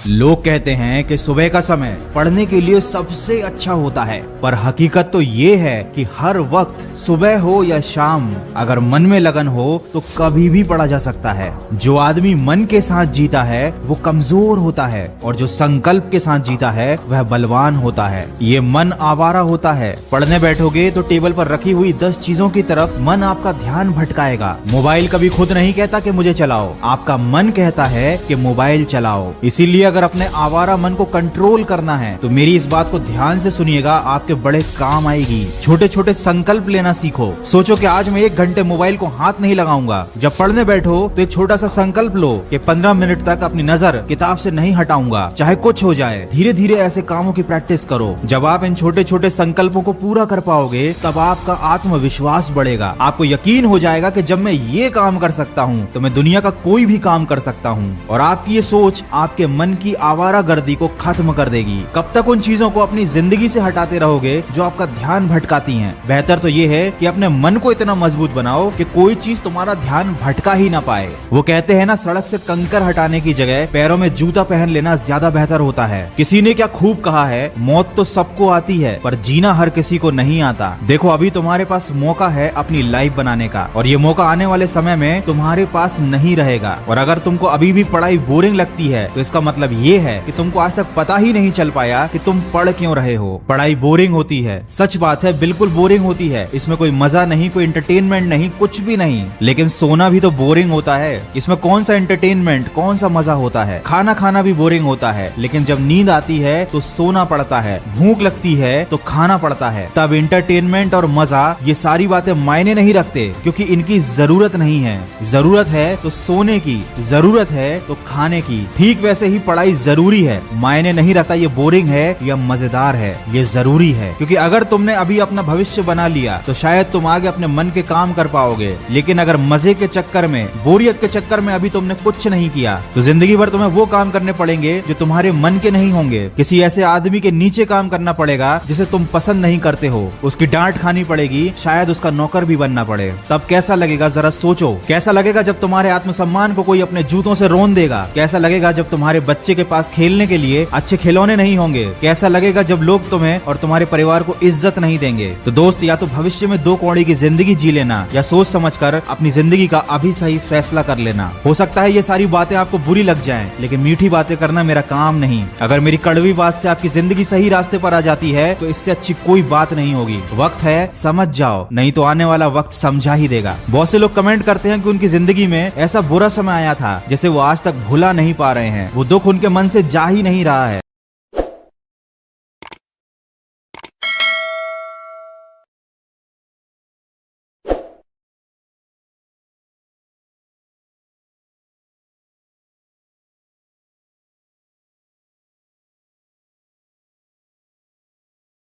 लोग कहते हैं कि सुबह का समय पढ़ने के लिए सबसे अच्छा होता है, पर हकीकत तो ये है कि हर वक्त सुबह हो या शाम अगर मन में लगन हो तो कभी भी पढ़ा जा सकता है। जो आदमी मन के साथ जीता है वो कमजोर होता है और जो संकल्प के साथ जीता है वह बलवान होता है। ये मन आवारा होता है। पढ़ने बैठोगे तो टेबल पर रखी हुई 10 चीजों की तरफ मन आपका ध्यान भटकाएगा। मोबाइल कभी खुद नहीं कहता कि मुझे चलाओ, आपका मन कहता है कि मोबाइल चलाओ। इसीलिए अगर अपने आवारा मन को कंट्रोल करना है तो मेरी इस बात को ध्यान से सुनिएगा, आपके बड़े काम आएगी। छोटे छोटे संकल्प लेना सीखो। सोचो कि आज मैं 1 घंटे मोबाइल को हाथ नहीं लगाऊंगा। जब पढ़ने बैठो तो एक छोटा सा संकल्प लो कि 15 मिनट तक अपनी नजर किताब से नहीं हटाऊंगा, चाहे कुछ हो जाए। धीरे धीरे ऐसे कामों की प्रैक्टिस करो। जब आप इन छोटे छोटे संकल्पों को पूरा कर पाओगे तब आपका आत्मविश्वास बढ़ेगा। आपको यकीन हो जाएगा कि जब मैं ये काम कर सकता हूँ तो मैं दुनिया का कोई भी काम कर सकता हूँ। और आपकी ये सोच आपके मन की आवारागर्दी को खत्म कर देगी। कब तक उन चीजों को अपनी जिंदगी से हटाते रहोगे जो आपका ध्यान भटकाती हैं? बेहतर तो ये है कि अपने मन को इतना मजबूत बनाओ कि कोई चीज तुम्हारा ध्यान भटका ही ना पाए। वो कहते हैं ना, सड़क से कंकर हटाने की जगह पैरों में जूता पहन लेना ज्यादा बेहतर होता है। किसी ने क्या खूब कहा है, मौत तो सबको आती है पर जीना हर किसी को नहीं आता। देखो, अभी तुम्हारे पास मौका है अपनी लाइफ बनाने का, और ये मौका आने वाले समय में तुम्हारे पास नहीं रहेगा। और अगर तुमको अभी भी पढ़ाई बोरिंग लगती है तो इसका मतलब ये है कि तुमको आज तक पता ही नहीं चल पाया कि तुम पढ़ क्यों रहे हो। पढ़ाई बोरिंग होती है, सच बात है, बिल्कुल बोरिंग होती है। इसमें कोई मजा नहीं, कोई एंटरटेनमेंट नहीं, कुछ भी नहीं। लेकिन सोना भी तो बोरिंग होता है। इसमें कौन सा एंटरटेनमेंट, कौन सा मजा होता है? खाना खाना भी बोरिंग होता है, लेकिन जब नींद आती है तो सोना पड़ता है। भूख लगती है तो खाना पड़ता है। तब एंटरटेनमेंट और मजा, ये सारी बातें मायने नहीं रखते, क्योंकि इनकी जरूरत नहीं है। जरूरत है तो सोने की, जरूरत है तो खाने की। ठीक वैसे ही पढ़ाई जरूरी है। मायने नहीं रखता ये बोरिंग है या मजेदार है, ये जरूरी है। क्योंकि अगर तुमने अभी अपना भविष्य बना लिया तो शायद तुम आगे अपने मन के काम कर पाओगे। लेकिन अगर मजे के चक्कर में, बोरियत के चक्कर में अभी तुमने कुछ नहीं किया तो जिंदगी भर तुम्हें वो काम करने पड़ेंगे जो तुम्हारे मन के नहीं होंगे। किसी ऐसे आदमी के नीचे काम करना पड़ेगा जिसे तुम पसंद नहीं करते हो। उसकी डांट खानी पड़ेगी, शायद उसका नौकर भी बनना पड़े। तब कैसा लगेगा जरा सोचो। कैसा लगेगा जब तुम्हारे आत्मसम्मान को कोई अपने जूतों से रोन देगा? कैसा लगेगा जब तुम्हारे बच्चे के पास खेलने के लिए अच्छे खिलौने नहीं होंगे? कैसा लगेगा जब लोग तुम्हें और तुम्हारे परिवार को इज्जत नहीं देंगे? तो दोस्त, या तो भविष्य में 2 कौड़ी की जिंदगी जी लेना या सोच समझकर अपनी जिंदगी का अभी सही फैसला कर लेना। हो सकता है ये सारी बातें आपको बुरी लग जाएं, लेकिन मीठी बातें करना मेरा काम नहीं। अगर मेरी कड़वी बात से आपकी जिंदगी सही रास्ते पर आ जाती है तो इससे अच्छी कोई बात नहीं होगी। वक्त है, समझ जाओ, नहीं तो आने वाला वक्त समझा ही देगा। बहुत से लोग कमेंट करते हैं कि उनकी जिंदगी में ऐसा बुरा समय आया था जिसे वो आज तक भुला नहीं पा रहे हैं। वो दुख उनके मन से जा ही नहीं रहा है।